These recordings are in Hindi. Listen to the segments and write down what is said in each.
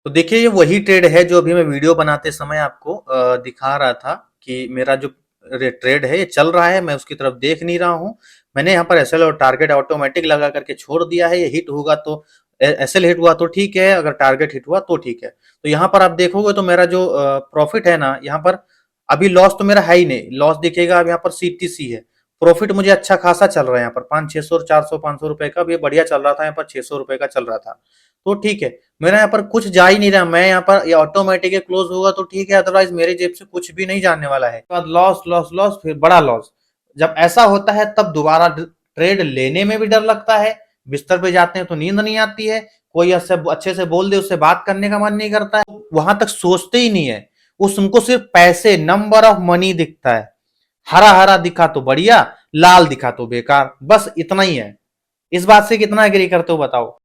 तो देखिए ये वही ट्रेड है जो अभी मैं वीडियो बनाते समय आपको दिखा रहा था कि मेरा जो ट्रेड है ये चल रहा है, मैं उसकी तरफ देख नहीं रहा हूँ। मैंने यहाँ पर एसएल और टारगेट ऑटोमेटिक लगा करके छोड़ दिया है। ये हिट होगा तो एसएल हिट हुआ तो ठीक है, अगर टारगेट हिट हुआ तो ठीक है। तो यहाँ पर आप देखोगे तो मेरा जो प्रॉफिट है ना, यहाँ पर अभी लॉस तो मेरा है ही नहीं। लॉस दिखेगा अब यहाँ पर सीटीसी है। प्रॉफिट मुझे अच्छा खासा चल रहा है यहाँ पर 500 600 400 500 रुपए का भी बढ़िया चल रहा था। यहाँ पर 600 रुपए का चल रहा था, तो ठीक है। मेरा यहाँ पर कुछ जा ही नहीं रहा। मैं यहाँ पर ये ऑटोमेटिक क्लोज होगा तो ठीक है, अदरवाइज मेरे जेब से कुछ भी नहीं जाने वाला है। बाद लॉस लॉस लॉस, फिर बड़ा लॉस। जब ऐसा होता है तब दोबारा ट्रेड लेने में भी डर लगता है। बिस्तर पे जाते हैं तो नींद नहीं आती है। कोई अच्छे से बोल दे, उससे बात करने का मन नहीं करता है। वहां तक सोचते ही नहीं है। उनको सिर्फ पैसे, नंबर ऑफ मनी दिखता है। हरा हरा दिखा तो बढ़िया, लाल दिखा तो बेकार, बस इतना ही है। इस बात से कितना एग्री करते हो बताओ?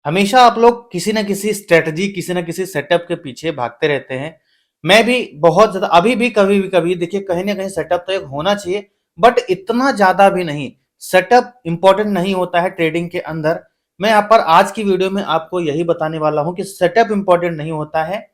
हमेशा आप लोग किसी ना किसी स्ट्रेटजी, किसी ना किसी सेटअप के पीछे भागते रहते हैं। मैं भी बहुत ज्यादा, अभी भी कभी देखिए कहीं ना कहीं सेटअप तो एक होना चाहिए, बट इतना ज्यादा भी नहीं। सेटअप इंपॉर्टेंट नहीं होता है ट्रेडिंग के अंदर। मैं यहाँ पर आज की वीडियो में आपको यही बताने वाला हूं कि सेटअप इंपॉर्टेंट नहीं होता है।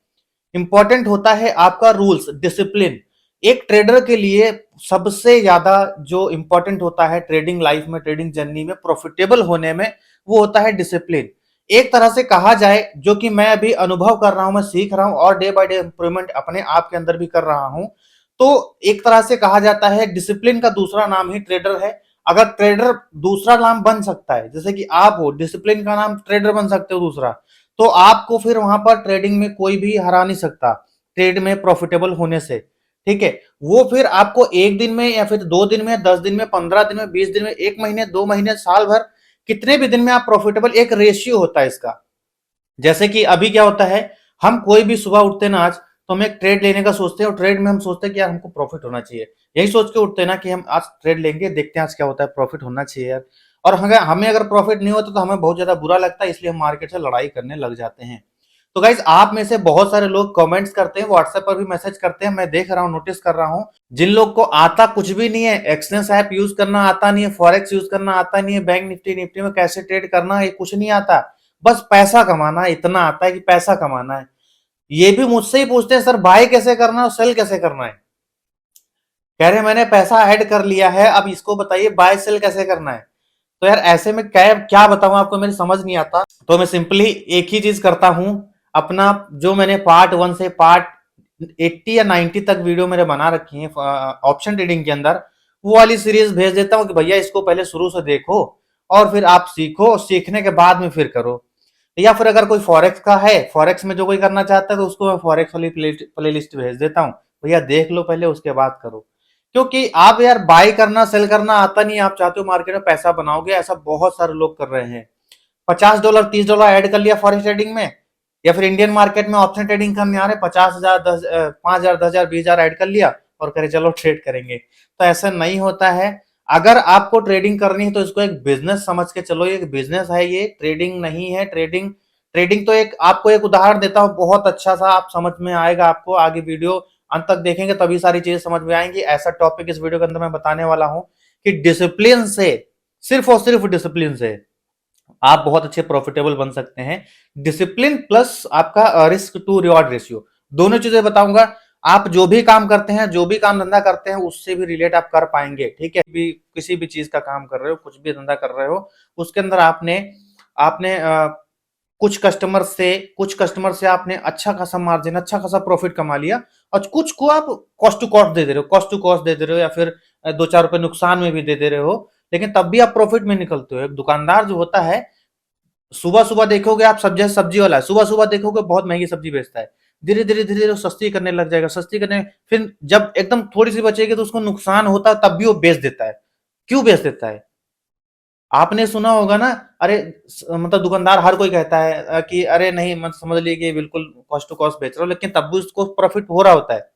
इंपॉर्टेंट होता है आपका रूल्स, डिसिप्लिन। एक ट्रेडर के लिए सबसे ज्यादा जो इंपॉर्टेंट होता है ट्रेडिंग लाइफ में, ट्रेडिंग जर्नी में, प्रॉफिटेबल होने में, वो होता है डिसिप्लिन। एक तरह से कहा जाए, जो कि मैं अभी अनुभव कर रहा हूं, मैं सीख रहा हूं और डे बाय डे इंप्रूवमेंट अपने आप के अंदर भी कर रहा हूं। तो एक तरह से कहा जाता है डिसिप्लिन का दूसरा नाम ही ट्रेडर है। अगर ट्रेडर दूसरा नाम बन सकता है, जैसे कि आप हो, डिसिप्लिन का नाम ट्रेडर बन सकते हो दूसरा, तो आपको फिर वहां पर ट्रेडिंग में कोई भी हरा नहीं सकता, ट्रेड में प्रॉफिटेबल होने से। ठीक है। वो फिर आपको एक दिन में या फिर 2 दिन में, 10 दिन में, 15 दिन में, 20 दिन में, 1 महीने, 2 महीने, साल भर, कितने भी दिन में आप प्रॉफिटेबल, एक रेशियो होता है इसका। जैसे कि अभी क्या होता है, हम कोई भी सुबह उठते हैं ना आज, तो हम एक ट्रेड लेने का सोचते हैं और ट्रेड में हम सोचते हैं कि यार हमको प्रॉफिट होना चाहिए। यही सोच के उठते हैं ना कि हम आज ट्रेड लेंगे, देखते हैं आज क्या होता है, प्रॉफिट होना चाहिए यार। और हमें अगर प्रॉफिट नहीं होता तो हमें बहुत ज्यादा बुरा लगता है, इसलिए हम मार्केट से लड़ाई करने लग जाते हैं। तो गाइज आप में से बहुत सारे लोग कमेंट्स करते हैं, व्हाट्सएप पर भी मैसेज करते हैं, मैं देख रहा हूँ, नोटिस कर रहा हूँ। जिन लोग को आता कुछ भी नहीं है, एक्सचेंज ऐप यूज करना आता नहीं है, फॉरेक्स यूज करना आता नहीं है, बैंक निफ्टी में कैसे ट्रेड करना है, कुछ नहीं आता। बस पैसा कमाना है, इतना आता है कि पैसा कमाना है। ये भी मुझसे ही पूछते हैं, सर बाय कैसे करना है और सेल कैसे करना है। कह रहे मैंने पैसा ऐड कर लिया है, अब इसको बताइए बाय सेल कैसे करना है। तो यार ऐसे में क्या क्या बताऊं आपको, मेरी समझ नहीं आता। तो मैं सिंपली एक ही चीज करता हूं, अपना जो मैंने पार्ट 1 से पार्ट 80 या 90 तक वीडियो मेरे बना रखी है ऑप्शन ट्रेडिंग के अंदर, वो वाली सीरीज भेज देता हूं कि भैया इसको पहले शुरू से देखो और फिर आप सीखो, सीखने के बाद में फिर करो। या फिर अगर कोई फॉरेक्स का है, फॉरेक्स में जो कोई करना चाहता है तो उसको मैं फॉरेक्स वाली प्ले लिस्ट भेज देता हूँ, भैया देख लो पहले उसके बाद करो। क्योंकि आप यार बाय करना सेल करना आता नहीं, आप चाहते हो मार्केट में पैसा बनाओगे, ऐसा बहुत सारे लोग कर रहे हैं। $50 $30 ऐड कर लिया फॉरेक्स ट्रेडिंग में, या फिर इंडियन मार्केट में ऑप्शन ट्रेडिंग करने आ रहे, 50,000 5,000 10,000 20,000 ऐड कर लिया और करे चलो ट्रेड करेंगे। तो ऐसा नहीं होता है। अगर आपको ट्रेडिंग करनी है तो इसको एक बिजनेस समझ के चलो, ये एक बिजनेस है, ये ट्रेडिंग नहीं है। ट्रेडिंग ट्रेडिंग तो एक आपको एक उदाहरण देता हूं बहुत अच्छा सा, आप समझ में आएगा आपको। आगे वीडियो अंत तक देखेंगे तभी सारी चीजें समझ में आएंगी। ऐसा टॉपिक इस वीडियो के अंदर मैं बताने वाला हूं कि डिसिप्लिन से, सिर्फ और सिर्फ डिसिप्लिन से आप बहुत अच्छे प्रॉफिटेबल बन सकते हैं। डिसिप्लिन प्लस आपका रिस्क टू रिवॉर्ड रेशियो, दोनों चीजें बताऊंगा। आप जो भी काम करते हैं, जो भी काम धंधा करते हैं, उससे भी रिलेट आप कर पाएंगे। ठीक है, भी किसी भी चीज का काम कर रहे हो, कुछ भी धंधा कर रहे हो, उसके अंदर आपने आपने कुछ कस्टमर से आपने अच्छा खासा मार्जिन, अच्छा खासा प्रॉफिट कमा लिया, और कुछ को आप कॉस्ट टू कॉस्ट दे दे रहे हो, कॉस्ट टू कॉस्ट दे दे रहे हो, या फिर 2-4 रुपए नुकसान में भी दे दे रहे हो, लेकिन तब भी आप प्रॉफिट में निकलते हो। एक दुकानदार जो होता है, सुबह सुबह देखोगे आप, सब्जी सब्जी वाला है, सुबह सुबह देखोगे बहुत महंगी सब्जी बेचता है, धीरे धीरे सस्ती करने लग जाएगा, सस्ती करने, फिर जब एकदम थोड़ी सी बचेगी तो उसको नुकसान होता है, तब भी वो बेच देता है। क्यों बेच देता है? आपने सुना होगा ना, अरे मतलब दुकानदार हर कोई कहता है कि अरे नहीं मत समझ लीजिए कि बिल्कुल कॉस्ट टू कॉस्ट बेच रहा हूं, लेकिन तब भी उसको प्रॉफिट हो रहा होता है।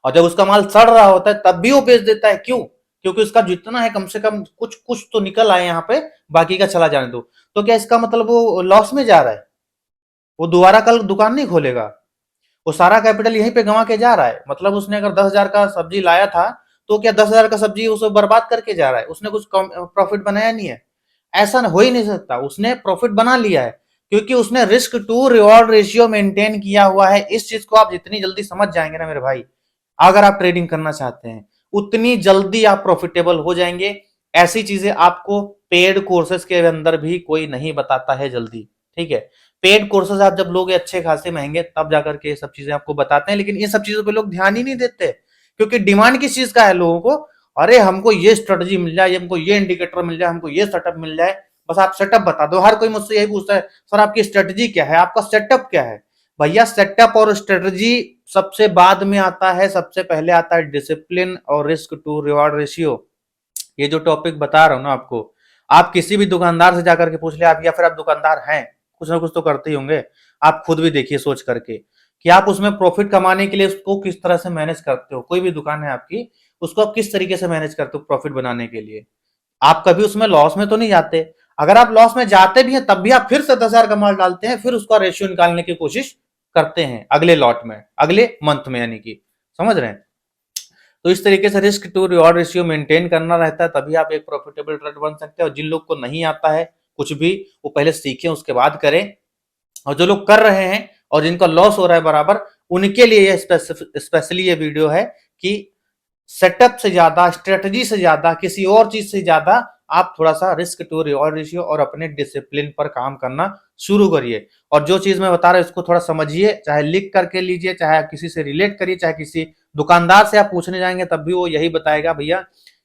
और जब उसका माल सड़ रहा होता है तब भी वो बेच देता है। क्यों? क्योंकि उसका जितना है कम से कम कुछ कुछ तो निकल आए यहाँ पे, बाकी का चला जाने दो। तो क्या इसका मतलब वो लॉस में जा रहा है? वो दोबारा कल दुकान नहीं खोलेगा। वो सारा कैपिटल यहीं पे गंवा के जा रहा है। मतलब उसने अगर 10,000 का सब्जी लाया था, तो क्या 10,000 का सब्जी उसे बर्बाद करके जा रहा है? उसने कुछ प्रॉफिट बनाया नहीं है। ऐसा हो ही नहीं सकता, उसने प्रॉफिट बना लिया है। क्योंकि उसने risk to reward ratio maintain किया हुआ है। इस चीज को आप जितनी जल्दी समझ जाएंगे ना मेरे भाई, अगर आप ट्रेडिंग करना चाहते हैं, उतनी जल्दी आप प्रॉफिटेबल हो जाएंगे। ऐसी चीजें आपको पेड कोर्सेज के अंदर भी कोई नहीं बताता है जल्दी, ठीक है। पेड कोर्सेज आप जब लोगे अच्छे खासे महंगे, तब जाकर के ये सब चीजें आपको बताते हैं, लेकिन इन सब चीजों पे लोग ध्यान ही नहीं देते, क्योंकि डिमांड किस चीज का है लोगों को। अरे हमको ये स्ट्रेटजी मिल जाए, हमको ये इंडिकेटर मिल जाए, हमको ये सेटअप मिल जाए, बस आप सेटअप बता दो। हर कोई मुझसे यही पूछता है, सर आपकी स्ट्रेटजी क्या है, आपका सेटअप क्या है। भैया सेटअप और स्ट्रेटजी सबसे बाद में आता है, सबसे पहले आता है डिसिप्लिन और रिस्क टू रिवॉर्ड रेशियो। ये जो टॉपिक बता रहा हूं ना आपको, आप किसी भी दुकानदार से जाकर के पूछ ले आप, या फिर आप दुकानदार हैं, कुछ ना कुछ तो करते ही होंगे। आप खुद भी देखिए सोच करके कि आप उसमें प्रॉफिट कमाने के लिए उसको किस तरह से मैनेज करते हो। कोई भी दुकान है आपकी, उसको आप किस तरीके से मैनेज करते हो प्रॉफिट बनाने के लिए। आप कभी उसमें लॉस में तो नहीं जाते। अगर आप लॉस में जाते भी हैं, तब भी आप फिर से 10,000 का माल डालते हैं, फिर उसका रेशियो निकालने की कोशिश करते हैं अगले लॉट में, अगले मंथ में, यानी कि समझ रहे हैं। तो इस तरीके से risk to reward ratio maintain करना रहता है, तभी आप एक प्रॉफिटेबल ट्रेडर बन सकते हैं। और जिन लोग को नहीं आता है कुछ भी, वो पहले सीखें उसके बाद करें। और जो लोग कर रहे हैं और जिनका लॉस हो रहा है बराबर, उनके लिए ये स्पेशली ये वीडियो है कि सेटअप से ज्यादा, स्ट्रेटजी से ज्यादा, किसी और चीज से ज्यादा आप थोड़ा सा रिस्क टू रिवॉर्ड रेशियो और अपने डिसिप्लिन पर काम करना शुरू करिए। और जो चीज मैं बता रहा हूं इसको थोड़ा समझिए, चाहे लिख करके लीजिए, चाहे किसी से रिलेट करिए, चाहे किसी दुकानदार से आप पूछने जाएंगे तब भी वो यही बताएगा भैया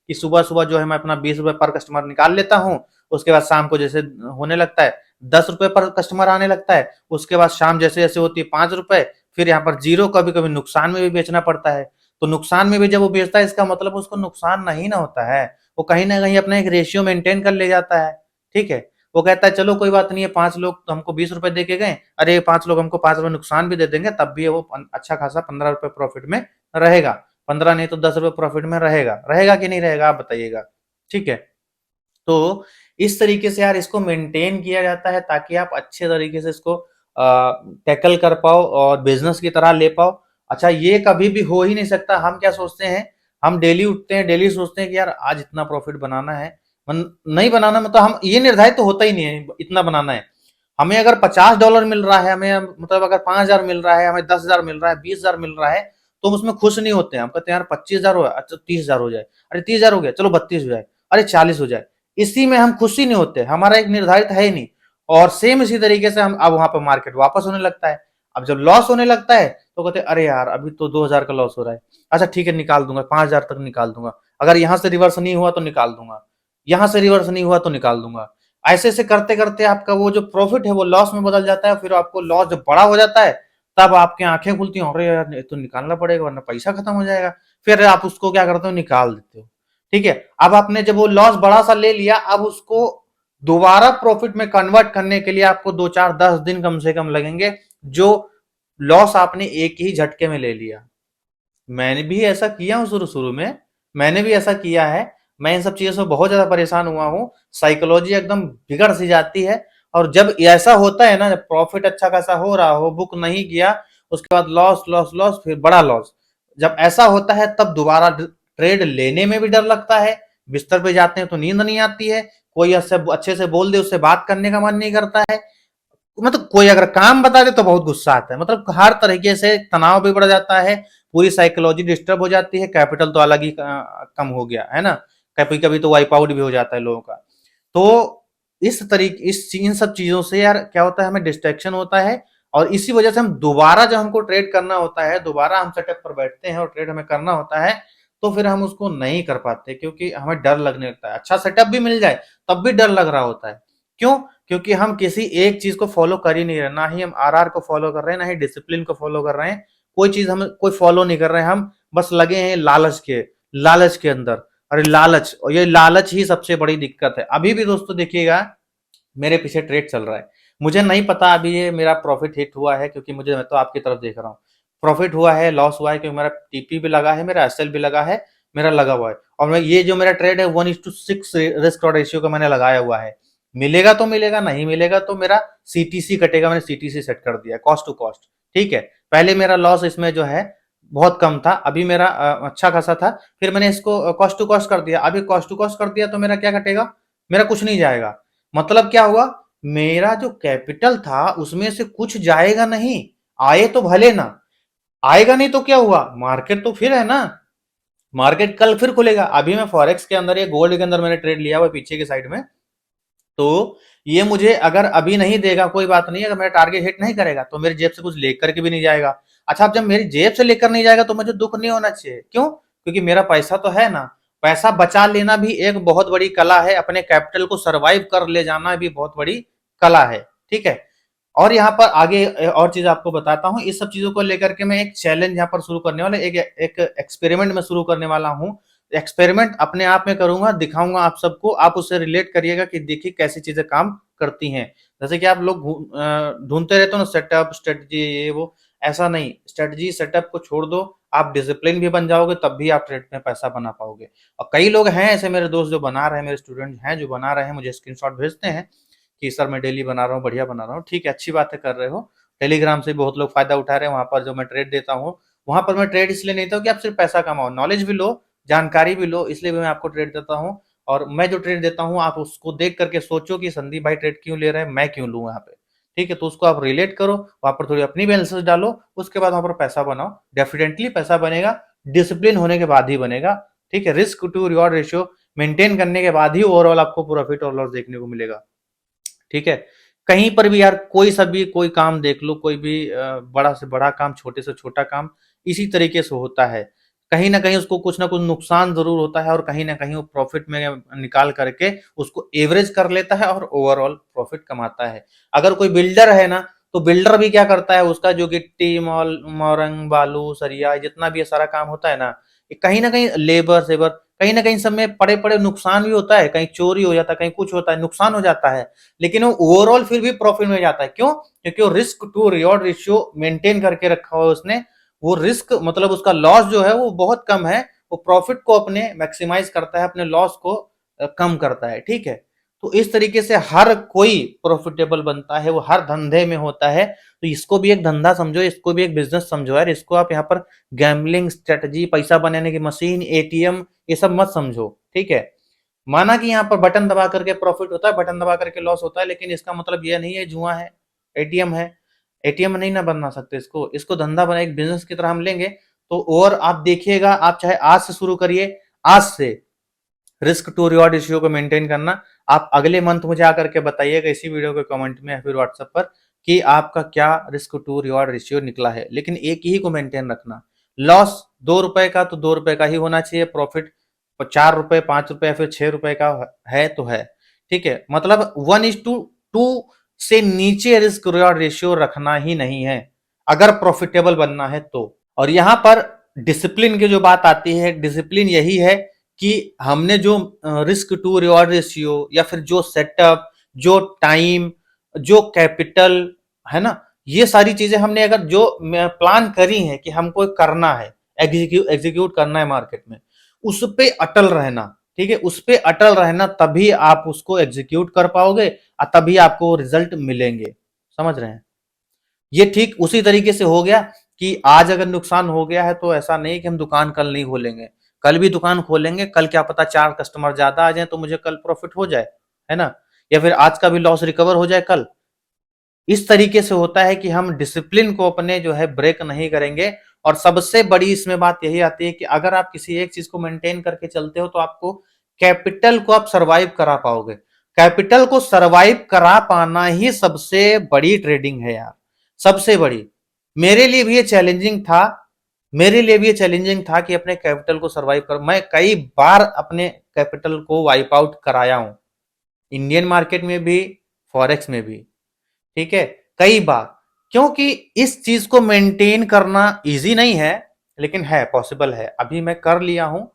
कि सुबह सुबह जो है मैं अपना 20 रुपए पर कस्टमर निकाल लेता हूँ, उसके बाद शाम को जैसे होने लगता है 10 रुपए पर कस्टमर आने लगता है, उसके बाद शाम जैसे जैसे होती है 5 रुपए, फिर यहाँ पर जीरो, कभी कभी नुकसान में भी बेचना पड़ता है। तो नुकसान में भी जब वो बेचता है, इसका मतलब उसको नुकसान नहीं ना होता है, वो कहीं ना कहीं अपना एक रेशियो मेंटेन कर ले जाता है, ठीक है। वो कहता है चलो कोई बात नहीं है, 5 लोग तो हमको 20 रुपए दे के गए, अरे 5 लोग हमको 5 रुपए नुकसान भी दे देंगे, तब भी वो अच्छा खासा 15 रुपए प्रॉफिट में रहेगा। 15 नहीं तो 10 रुपए प्रॉफिट में रहेगा, रहेगा कि नहीं रहेगा आप बताइएगा, ठीक है। तो इस तरीके से यार इसको मेंटेन किया जाता है, ताकि आप अच्छे तरीके से इसको टैकल कर पाओ और बिजनेस की तरह ले पाओ। अच्छा, ये कभी भी हो ही नहीं सकता। हम क्या सोचते हैं, हम डेली उठते हैं, डेली सोचते हैं कि यार आज इतना प्रॉफिट बनाना है, नहीं बनाना, मतलब हम ये निर्धारित तो होता ही नहीं है इतना बनाना है। हमें अगर $50 मिल रहा है, हमें मतलब अगर 5,000 मिल रहा है, हमें 10,000 मिल रहा है, 20,000 मिल रहा है, तो हम उसमें खुश नहीं होते हैं। हम कहते हैं यार 25,000 हो, अच्छा 30,000 हो जाए, अरे 30,000 हो गया, चलो 32 हो जाए, अरे 40 हो जाए। इसी में हम खुशी नहीं होते, हमारा एक निर्धारित है ही नहीं। और सेम इसी तरीके से हम अब वहां पर मार्केट वापस होने लगता है। अब जब लॉस होने लगता है तो कहते हैं अरे यार अभी तो 2,000 का लॉस हो रहा है, अच्छा ठीक है निकाल दूंगा, 5,000 तक निकाल दूंगा, अगर यहां से रिवर्स नहीं हुआ तो निकाल दूंगा, यहां से रिवर्स नहीं हुआ तो निकाल दूंगा। ऐसे ऐसे करते करते आपका वो जो प्रॉफिट है वो लॉस में बदल जाता है। फिर आपको लॉस जब बड़ा हो जाता है, तब आपकी आंखें खुलती हैं, अरे यार ये तो निकालना पड़ेगा वरना पैसा खत्म हो जाएगा। फिर आप उसको क्या करते हो, निकाल देते हो, ठीक है। अब आपने जब वो लॉस बड़ा सा ले लिया, अब उसको दोबारा प्रॉफिट में कन्वर्ट करने के लिए आपको 2 4 10 दिन कम से कम लगेंगे, जो लॉस आपने एक ही झटके में ले लिया। मैंने भी ऐसा किया हूँ शुरू शुरू में, मैंने भी ऐसा किया है। मैं इन सब चीजों से बहुत ज्यादा परेशान हुआ हूँ, साइकोलॉजी एकदम बिगड़ सी जाती है। और जब ऐसा होता है ना, जब प्रॉफिट अच्छा खासा हो रहा हो, बुक नहीं किया, उसके बाद लॉस लॉस लॉस, फिर बड़ा लॉस, जब ऐसा होता है तब दोबारा ट्रेड लेने में भी डर लगता है। बिस्तर पे जाते हैं तो नींद नहीं आती है, कोई अच्छे से बोल दे उससे बात करने का मन नहीं करता है, मतलब कोई अगर काम बता दे तो बहुत गुस्सा आता है। मतलब हर तरीके से तनाव भी बढ़ जाता है, पूरी साइकोलॉजी डिस्टर्ब हो जाती है, कैपिटल तो अलग ही कम हो गया है ना, कभी कभी तो वाइप आउट भी हो जाता है लोगों का। तो इस तरीके इस इन सब चीजों से यार क्या होता है, हमें डिस्ट्रैक्शन होता है। और इसी वजह से हम दोबारा जब हमको ट्रेड करना होता है, दोबारा हम सेटअप पर बैठते हैं और ट्रेड हमें करना होता है, तो फिर हम उसको नहीं कर पाते, क्योंकि हमें डर लगने लगता है। अच्छा सेटअप भी मिल जाए तब भी डर लग रहा होता है। क्यों? क्योंकि हम किसी एक चीज को फॉलो कर ही नहीं रहे, ना ही हम आरआर को फॉलो कर रहे हैं, ना ही डिसिप्लिन को फॉलो कर रहे हैं। कोई चीज हम कोई फॉलो नहीं कर रहे हैं, हम बस लगे हैं लालच के अंदर। अरे लालच, और ये लालच ही सबसे बड़ी दिक्कत है। अभी भी दोस्तों देखिएगा, मेरे पीछे ट्रेड चल रहा है, मुझे नहीं पता अभी ये मेरा प्रॉफिट हिट हुआ है, क्योंकि मैं तो आपकी तरफ देख रहा हूँ। प्रॉफिट हुआ है, लॉस हुआ है, क्योंकि मेरा टीपी भी लगा है, मेरा एसएल भी लगा है, मेरा लगा हुआ है। और मैं ये जो मेरा ट्रेड है 1:6 रिस्क और रेशियो का मैंने लगाया हुआ है। मिलेगा तो मिलेगा, नहीं मिलेगा तो मेरा सीटीसी कटेगा, मैंने सीटीसी सेट कर दिया, कॉस्ट टू कॉस्ट, ठीक है। पहले मेरा लॉस इसमें जो है बहुत कम था, अभी मेरा अच्छा खासा था, फिर मैंने इसको कॉस्ट टू कॉस्ट कर दिया। अभी कॉस्ट टू कॉस्ट कर दिया तो मेरा क्या कटेगा, मेरा कुछ नहीं जाएगा। मतलब क्या हुआ, मेरा जो कैपिटल था उसमें से कुछ जाएगा नहीं, आए तो भले ना, आएगा नहीं तो क्या हुआ, मार्केट तो फिर है ना, मार्केट कल फिर खुलेगा। अभी मैं फॉरेक्स के अंदर या गोल्ड के अंदर मैंने ट्रेड लिया हुआ पीछे की साइड में, तो ये मुझे अगर अभी नहीं देगा कोई बात नहीं, अगर मेरा टारगेट हिट नहीं करेगा तो मेरी जेब से कुछ लेकर के भी नहीं जाएगा। अच्छा, अब जब मेरी जेब से लेकर नहीं जाएगा तो मुझे दुख नहीं होना चाहिए, क्यों? क्योंकि मेरा पैसा तो है ना। पैसा बचा लेना भी एक बहुत बड़ी कला है, अपने कैपिटल को सर्वाइव कर ले जाना भी बहुत बड़ी कला है, ठीक है। और यहाँ पर आगे और चीज आपको बताता हूँ, इस सब चीजों को लेकर के मैं एक चैलेंज यहाँ पर शुरू करने वाला, एक एक्सपेरिमेंट में शुरू करने वाला हूँ। एक्सपेरिमेंट अपने आप में करूंगा, दिखाऊंगा आप सबको, आप उससे रिलेट करिएगा कि देखिए कैसी चीजें काम करती हैं। जैसे कि आप लोग ढूंढते रहते हो ना सेटअप स्ट्रेटजी ये वो, ऐसा नहीं, स्ट्रेटजी सेटअप को छोड़ दो, आप डिसिप्लिन भी बन जाओगे तब भी आप ट्रेड में पैसा बना पाओगे। और कई लोग हैं ऐसे मेरे दोस्त जो बना रहे हैं, मेरे स्टूडेंट हैं जो बना रहे हैं, मुझे स्क्रीनशॉट भेजते हैं कि सर मैं डेली बना रहा हूँ, बढ़िया बना रहा हूँ। ठीक है, अच्छी बात है, कर रहे हो। टेलीग्राम से बहुत लोग फायदा उठा रहे हैं, वहां पर जो मैं ट्रेड देता हूँ, वहां पर मैं ट्रेड इसलिए नहीं देता हूँ कि आप सिर्फ पैसा कमाओ, नॉलेज भी लो, जानकारी भी लो, इसलिए भी मैं आपको ट्रेड देता हूँ। और मैं जो ट्रेड देता हूँ आप उसको देख करके सोचो कि संदीप भाई ट्रेड क्यों ले रहे हैं, मैं क्यों लूँ यहाँ पे। ठीक है, तो उसको आप रिलेट करो, वहां पर थोड़ी अपनी बैलेंसेस डालो, उसके बाद वहां पर पैसा बनाओ। डेफिनेटली पैसा बनेगा, डिसिप्लिन होने के बाद ही बनेगा। ठीक है, risk to reward ratio maintain करने के बाद ही ओवरऑल आपको प्रॉफिट और लॉस देखने को मिलेगा। ठीक है, कहीं पर भी यार कोई सा भी कोई काम देख लो, कोई भी बड़ा से बड़ा काम, छोटे से छोटा काम इसी तरीके से होता है। कहीं ना कहीं उसको कुछ ना कुछ नुकसान जरूर होता है, और कहीं ना कहीं वो प्रॉफिट में निकाल करके उसको एवरेज कर लेता है और ओवरऑल प्रॉफिट कमाता है। अगर कोई बिल्डर है ना, तो बिल्डर भी क्या करता है, उसका जो गिट्टी मोरंग बालू सरिया जितना भी ये सारा काम होता है ना, ये कहीं ना कहीं लेबर सेबर, कहीं ना कहीं सब में पड़े पड़े नुकसान भी होता है, कहीं चोरी हो जाता है, कहीं कुछ होता है, नुकसान हो जाता है, लेकिन वो ओवरऑल फिर भी प्रॉफिट में जाता है। क्यों? क्योंकि वो risk to reward ratio maintain करके रखा हुआ है उसने। वो रिस्क मतलब उसका लॉस जो है वो बहुत कम है, वो प्रॉफिट को अपने मैक्सिमाइज करता है, अपने लॉस को कम करता है। ठीक है, तो इस तरीके से हर कोई प्रॉफिटेबल बनता है, वो हर धंधे में होता है। तो इसको भी एक धंधा समझो, इसको भी एक बिजनेस समझो यार, इसको आप यहाँ पर गैम्बलिंग स्ट्रेटजी, पैसा बनाने की मशीन, एटीएम ये सब मत समझो। ठीक है, माना कि यहाँ पर बटन दबा करके प्रॉफिट होता है, बटन दबा करके लॉस होता है, लेकिन इसका मतलब यह नहीं है जुआ है, एटीएम है। एटीएम नहीं ना बना सकते इसको, इसको धंधा बना एक बिजनेस की तरह हम लेंगे। तो और आप देखिएगा, आप चाहे आज से शुरू करिए, आज से रिस्क टू रिवॉर्ड रेशियो को मेंटेन करना। आप अगले मंथ मुझे आकर के बताइएगा इसी वीडियो के कमेंट में या फिर व्हाट्सएप पर कि आपका क्या रिस्क टू रिवॉर्ड रेशियो निकला है। लेकिन एक ही को मेंटेन रखना, लॉस 2 रुपए का तो 2 रुपए का ही होना चाहिए, प्रॉफिट 4 रुपए 5 रुपए या फिर 6 रुपए का है तो है। ठीक है, मतलब 1:2 से नीचे रिस्क रिवॉर्ड रेशियो रखना ही नहीं है अगर प्रॉफिटेबल बनना है तो। और यहां पर डिसिप्लिन की जो बात आती है, डिसिप्लिन यही है कि हमने जो रिस्क टू रिवॉर्ड रेशियो या फिर जो सेटअप, जो टाइम, जो कैपिटल है ना, ये सारी चीजें हमने अगर जो प्लान करी है कि हमको करना है, एग्जीक्यूट करना है मार्केट में, उस पे अटल रहना। ठीक है, उस पे अटल रहना, तभी आप उसको एग्जीक्यूट कर पाओगे और तभी आपको रिजल्ट मिलेंगे। समझ रहे हैं? ये ठीक उसी तरीके से हो गया कि आज अगर नुकसान हो गया है तो ऐसा नहीं कि हम दुकान कल नहीं खोलेंगे, कल भी दुकान खोलेंगे, कल क्या पता 4 कस्टमर ज्यादा आ जाए तो मुझे कल प्रॉफिट हो जाए, है ना, या फिर आज का भी लॉस रिकवर हो जाए कल। इस तरीके से होता है कि हम डिसिप्लिन को अपने जो है ब्रेक नहीं करेंगे। और सबसे बड़ी इसमें बात यही आती है कि अगर आप किसी एक चीज को मेंटेन करके चलते हो तो आपको कैपिटल को आप सरवाइव करा पाओगे। कैपिटल को सरवाइव करा पाना ही सबसे बड़ी ट्रेडिंग है यार, सबसे बड़ी। मेरे लिए भी ये चैलेंजिंग था, मेरे लिए भी ये चैलेंजिंग था कि अपने कैपिटल को सरवाइव कर, मैं कई बार अपने कैपिटल को वाइप आउट कराया हूं, इंडियन मार्केट में भी, फॉरेक्स में भी। ठीक है, कई बार, क्योंकि इस चीज को मेंटेन करना इजी नहीं है, लेकिन है, पॉसिबल है, अभी मैं कर लिया हूं।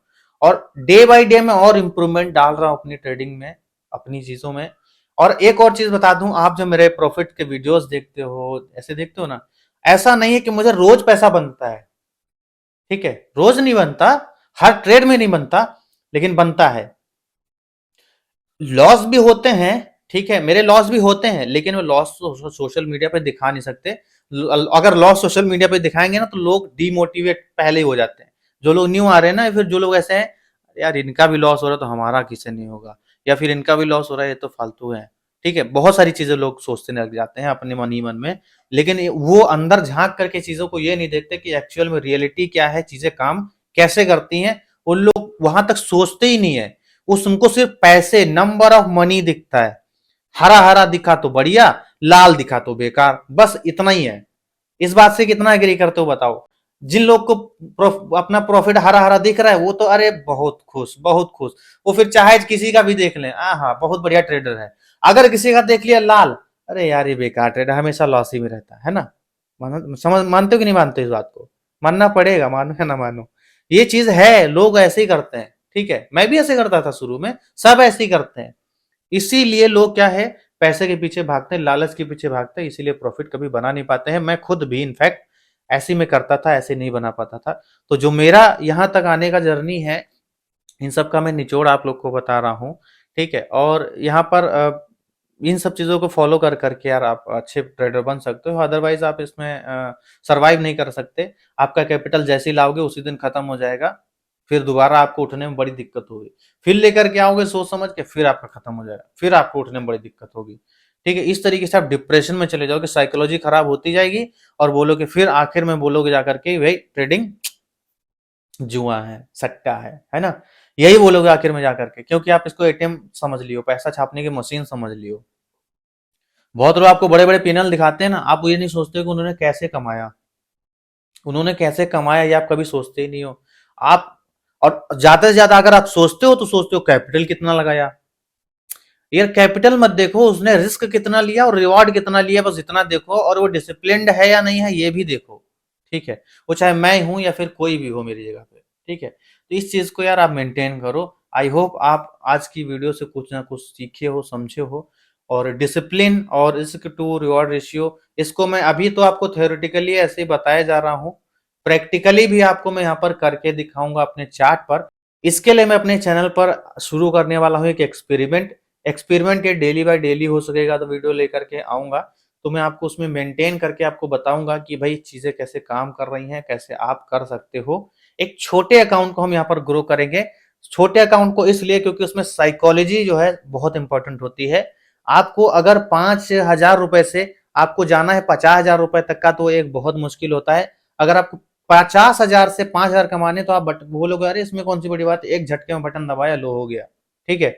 और डे बाय डे मैं और इंप्रूवमेंट डाल रहा हूं अपनी ट्रेडिंग में, अपनी चीजों में। और एक और चीज बता दूं, आप जो मेरे प्रॉफिट के वीडियोस देखते हो, ऐसे देखते हो ना, ऐसा नहीं है कि मुझे रोज पैसा बनता है। ठीक है, रोज नहीं बनता, हर ट्रेड में नहीं बनता, लेकिन बनता है। लॉस भी होते हैं, ठीक है, मेरे लॉस भी होते हैं, लेकिन वो लॉस सोशल मीडिया पे दिखा नहीं सकते। अगर लॉस सोशल मीडिया पे दिखाएंगे ना तो लोग डिमोटिवेट पहले ही हो जाते हैं। जो लोग न्यू आ रहे हैं ना, फिर जो लोग ऐसे हैं, यार इनका भी लॉस हो रहा है तो हमारा किसे नहीं होगा, या फिर इनका भी लॉस हो रहा है ये तो फालतू है, ठीक है, बहुत सारी चीजें लोग सोचने लग जाते हैं अपने मन ही मन में, लेकिन वो अंदर झांक करके चीजों को ये नहीं देखते कि एक्चुअल में रियलिटी क्या है, चीजें काम कैसे करती हैं। वो लोग वहां तक सोचते ही नहीं है। उस उनको सिर्फ पैसे, नंबर ऑफ मनी दिखता है। हरा हरा दिखा तो बढ़िया, लाल दिखा तो बेकार, बस इतना ही है। इस बात से कितना एग्री करते हो बताओ। जिन लोग को अपना प्रॉफिट हरा हरा दिख रहा है वो तो अरे बहुत खुश, बहुत खुश। वो फिर चाहे किसी का भी देख लें, हाँ बहुत बढ़िया ट्रेडर है। अगर किसी का देख लिया लाल, अरे यार ये बेकार ट्रेडर, हमेशा लॉस ही में रहता है ना। समझ मानते हो कि नहीं मानते इस बात को? मानना पड़ेगा, मानो या ना मानो, ये चीज है, लोग ऐसे ही करते हैं। ठीक है, मैं भी ऐसे करता था शुरू में, सब ऐसे ही करते हैं। इसीलिए लोग क्या है, पैसे के पीछे भागते हैं, लालच के पीछे भागते हैं, इसीलिए प्रॉफिट कभी बना नहीं पाते हैं। मैं खुद भी इनफैक्ट ऐसे में करता था, ऐसे नहीं बना पाता था। तो जो मेरा यहाँ तक आने का जर्नी है, इन सब का मैं निचोड़ आप लोग को बता रहा हूँ। ठीक है, और यहाँ पर इन सब चीज़ों को फॉलो कर करके यार आप अच्छे ट्रेडर बन सकते हो, अदरवाइज आप इसमें सर्वाइव नहीं कर सकते। आपका कैपिटल जैसे ही लाओगे उसी दिन खत्म हो जाएगा, फिर दोबारा आपको उठने में बड़ी दिक्कत होगी। फिर लेकर के आओगे सोच समझ के, फिर आपका खत्म हो जाएगा, फिर आपको उठने में बड़ी दिक्कत होगी। ठीक है, इस तरीके से आप डिप्रेशन में चले जाओगे, साइकोलॉजी खराब होती जाएगी, और बोलोगे, फिर आखिर में बोलोगे जाकर के भाई ट्रेडिंग जुआ है, सट्टा है ना। यही बोलोगे आखिर में जाकर के, क्योंकि आप इसको एटीएम समझ लियो, पैसा छापने की मशीन समझ लियो। बहुत लोग आपको बड़े बड़े पैनल दिखाते हैं ना, आप ये नहीं सोचते कि उन्होंने कैसे कमाया, उन्होंने कैसे कमाया, ये आप कभी सोचते ही नहीं हो। आप, और ज्यादा से ज्यादा अगर आप सोचते हो तो सोचते हो कैपिटल कितना लगाया। यार कैपिटल मत देखो, उसने रिस्क कितना लिया और रिवॉर्ड कितना लिया, बस इतना देखो। और वो डिसिप्लिन्ड है या नहीं है ये भी देखो। ठीक है, वो चाहे मैं हूं या फिर कोई भी हो मेरी जगह पे। ठीक है, तो इस चीज को यार आप मेंटेन करो। आई होप आप आज की वीडियो से कुछ ना कुछ सीखे हो, समझे हो। और डिसिप्लिन और रिस्क टू रिवॉर्ड रेशियो, इसको मैं अभी तो आपको थ्योरेटिकली ऐसे ही बताया जा रहा हूँ, प्रैक्टिकली भी आपको मैं यहाँ पर करके दिखाऊंगा अपने चार्ट पर। इसके लिए मैं अपने चैनल पर शुरू करने वाला हूँ एक एक्सपेरिमेंट। एक्सपेरिमेंट ये डेली बाय डेली हो सकेगा, तो वीडियो लेकर के आऊंगा। तो मैं आपको उसमें मेंटेन करके आपको बताऊंगा कि भाई चीजें कैसे काम कर रही हैं, कैसे आप कर सकते हो। एक छोटे अकाउंट को हम यहाँ पर ग्रो करेंगे। छोटे अकाउंट को इसलिए क्योंकि उसमें साइकोलॉजी जो है बहुत इंपॉर्टेंट होती है। आपको अगर 5,000 रुपए से आपको जाना है 50,000 रुपए तक का, तो एक बहुत मुश्किल होता है। अगर आपको 50,000 से 5,000 कमाने, तो आप बोलोगे अरे इसमें कौन सी बड़ी बात है, एक झटके में बटन दबाया लो हो गया। ठीक है,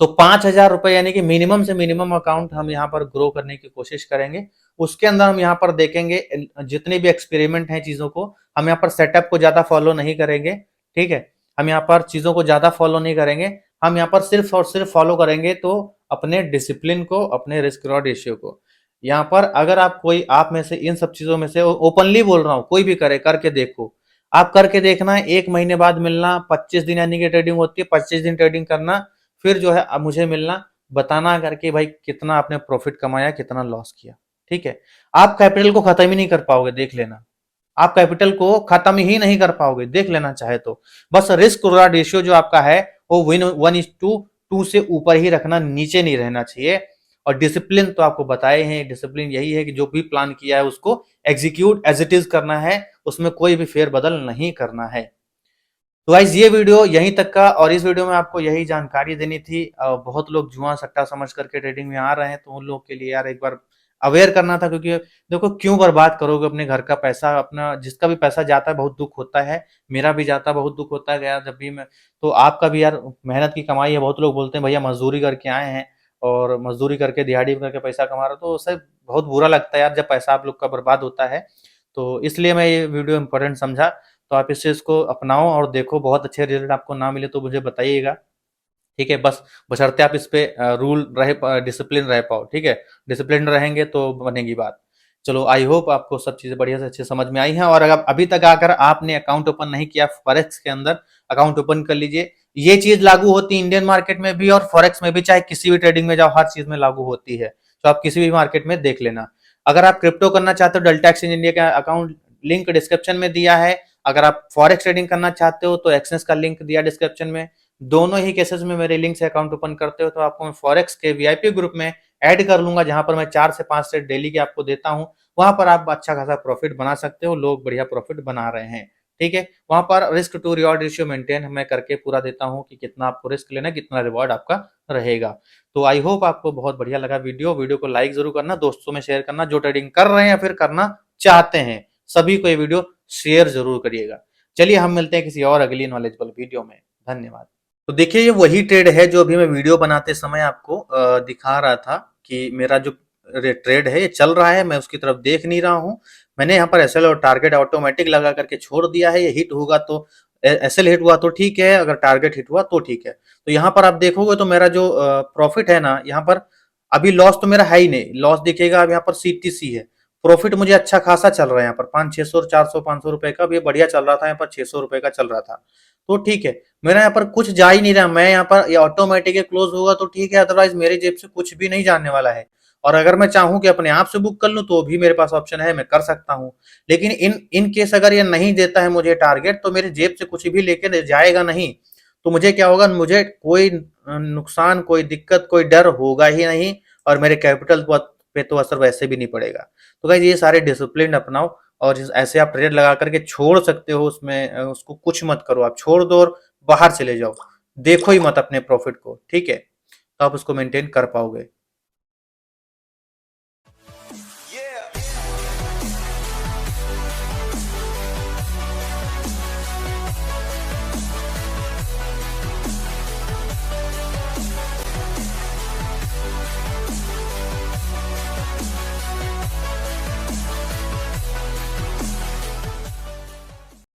तो 5,000 रुपए यानी कि मिनिमम से मिनिमम अकाउंट हम यहाँ पर ग्रो करने की कोशिश करेंगे। उसके अंदर हम यहाँ पर देखेंगे जितने भी एक्सपेरिमेंट हैं चीजों को, हम यहाँ पर सेटअप को ज्यादा फॉलो नहीं करेंगे। ठीक है, हम यहाँ पर चीजों को ज्यादा फॉलो नहीं करेंगे। हम यहाँ पर सिर्फ और सिर्फ फॉलो करेंगे तो अपने डिसिप्लिन को, अपने रिस्क रिवॉर्ड रेशियो को। यहाँ पर अगर आप कोई, आप में से इन सब चीजों में से, ओपनली बोल रहा हूँ, कोई भी करे, करके देखो। आप करके देखना, 1 महीने बाद मिलना, 25 दिन यानी कि ट्रेडिंग होती है, 25 दिन ट्रेडिंग करना, फिर जो है अब मुझे मिलना, बताना करके भाई कितना आपने प्रॉफिट कमाया, कितना लॉस किया। ठीक है, आप कैपिटल को खत्म ही नहीं कर पाओगे, देख लेना। आप कैपिटल को खत्म ही नहीं कर पाओगे, देख लेना चाहे तो। बस रिस्क रिवॉर्ड रेशियो जो आपका है वो 1:2 से ऊपर ही रखना, नीचे नहीं रहना चाहिए। और डिसिप्लिन तो आपको बताए हैं, डिसिप्लिन यही है कि जो भी प्लान किया है उसको एग्जीक्यूट एज इट इज करना है, उसमें कोई भी फेरबदल नहीं करना है। तो गाइस ये वीडियो यहीं तक का, और इस वीडियो में आपको यही जानकारी देनी थी। बहुत लोग जुआ सट्टा समझ करके ट्रेडिंग में आ रहे हैं, तो उन लोग के लिए यार एक बार अवेयर करना था। क्योंकि देखो क्यों बर्बाद करोगे अपने घर का पैसा, अपना जिसका भी पैसा जाता है बहुत दुख होता है। मेरा भी जाता है, बहुत दुख होता है गया जब भी मैं। तो आपका भी यार मेहनत की कमाई है। बहुत लोग बोलते हैं भैया मजदूरी करके आए हैं, और मजदूरी करके दिहाड़ी करके पैसा कमा रहे हो, तो उससे बहुत बुरा लगता है यार जब पैसा आप लोग का बर्बाद होता है। तो इसलिए मैं ये वीडियो इंपॉर्टेंट समझा। तो आप इस चीज़ को अपनाओ और देखो, बहुत अच्छे रिजल्ट आपको ना मिले तो मुझे बताइएगा। ठीक है, बस बशर्ते आप इस पे रूल रहे, डिसिप्लिन रह पाओ। ठीक है, डिसिप्लिन रहेंगे तो बनेगी बात। चलो, आई होप आपको सब चीज़ें बढ़िया से अच्छे समझ में आई हैं। और अगर अभी तक आकर आपने अकाउंट ओपन नहीं किया फॉरेक्स के अंदर, अकाउंट ओपन कर लीजिए। ये चीज़ लागू होती है इंडियन मार्केट में भी और फॉरेक्स में भी, चाहे किसी भी ट्रेडिंग में जाओ, हर चीज़ में लागू होती है। तो आप किसी भी मार्केट में देख लेना। अगर आप क्रिप्टो करना चाहते हो, डेल्टा एक्सचेंज इंडिया का अकाउंट लिंक डिस्क्रिप्शन में दिया है। अगर आप फॉरेक्स ट्रेडिंग करना चाहते हो तो एक्सेस का लिंक दिया डिस्क्रिप्शन में। दोनों ही केसेस में मेरे लिंक से अकाउंट ओपन करते हो तो आपको मैं फॉरेक्स के वीआईपी ग्रुप में ऐड कर लूंगा, जहां पर मैं 4 से 5 सेट डेली के आपको देता हूं। वहां पर आप अच्छा खासा प्रॉफिट बना सकते हो, लोग बढ़िया प्रॉफिट बना रहे हैं। ठीक है? वहाँ पर risk to reward ratio maintain मैं करके पूरा देता हूँ कि कितना आपको रिस्क लेना है, कितना रिवॉर्ड आपका रहेगा। तो आई होप आपको बहुत बढ़िया लगा वीडियो को लाइक ज़रूर करना, दोस्तों में शेयर करना, जो ट्रेडिंग कर रहे हैं या फिर करना चाहते हैं, सभी को ये वीडियो शेयर ज़रूर करिएगा। चलिए हम मिलते हैं किसी और अगली नॉलेजेबल वीडियो में। धन्यवाद। तो देखिए ये वही ट्रेड है जो अभी मैं वीडियो बनाते समय आपको दिखा रहा था कि मेरा जो ट्रेड है ये चल रहा है, मैं उसकी तरफ देख नहीं रहा हूँ। मैंने यहाँ पर एसएल और टारगेट ऑटोमेटिक लगा करके छोड़ दिया है। ये हिट होगा तो एसएल हिट हुआ तो ठीक है, अगर टारगेट हिट हुआ तो ठीक है। तो यहाँ पर आप देखोगे तो मेरा जो प्रॉफिट है ना, यहाँ पर अभी लॉस तो मेरा है ही नहीं, लॉस दिखेगा। अब यहाँ पर सीटीसी है, प्रॉफिट मुझे अच्छा खासा चल रहा है। यहाँ पर 500 600 400 500 रुपए का भी बढ़िया चल रहा था, यहाँ पर 600 रुपए का चल रहा था, तो ठीक है। मेरा यहाँ पर कुछ जा ही नहीं रहा, मैं यहाँ पर ये ऑटोमेटिक क्लोज होगा तो ठीक है, अदरवाइज मेरे जेब से कुछ भी नहीं जाने वाला है। और अगर मैं चाहूँ कि अपने आप से बुक कर लूँ तो भी मेरे पास ऑप्शन है, मैं कर सकता हूँ। लेकिन इन इन केस अगर ये नहीं देता है मुझे टारगेट, तो मेरे जेब से कुछ भी लेके जाएगा नहीं। तो मुझे क्या होगा, मुझे कोई नुकसान, कोई दिक्कत, कोई डर होगा ही नहीं, और मेरे कैपिटल पे तो असर वैसे भी नहीं पड़ेगा। तो गाइस ये सारे डिसिप्लिन अपनाओ, और ऐसे आप ट्रेड लगा करके छोड़ सकते हो। उसमें उसको कुछ मत करो, आप छोड़ दो और बाहर चले जाओ, देखो ही मत अपने प्रॉफिट को, ठीक है? तो आप उसको मेंटेन कर पाओगे।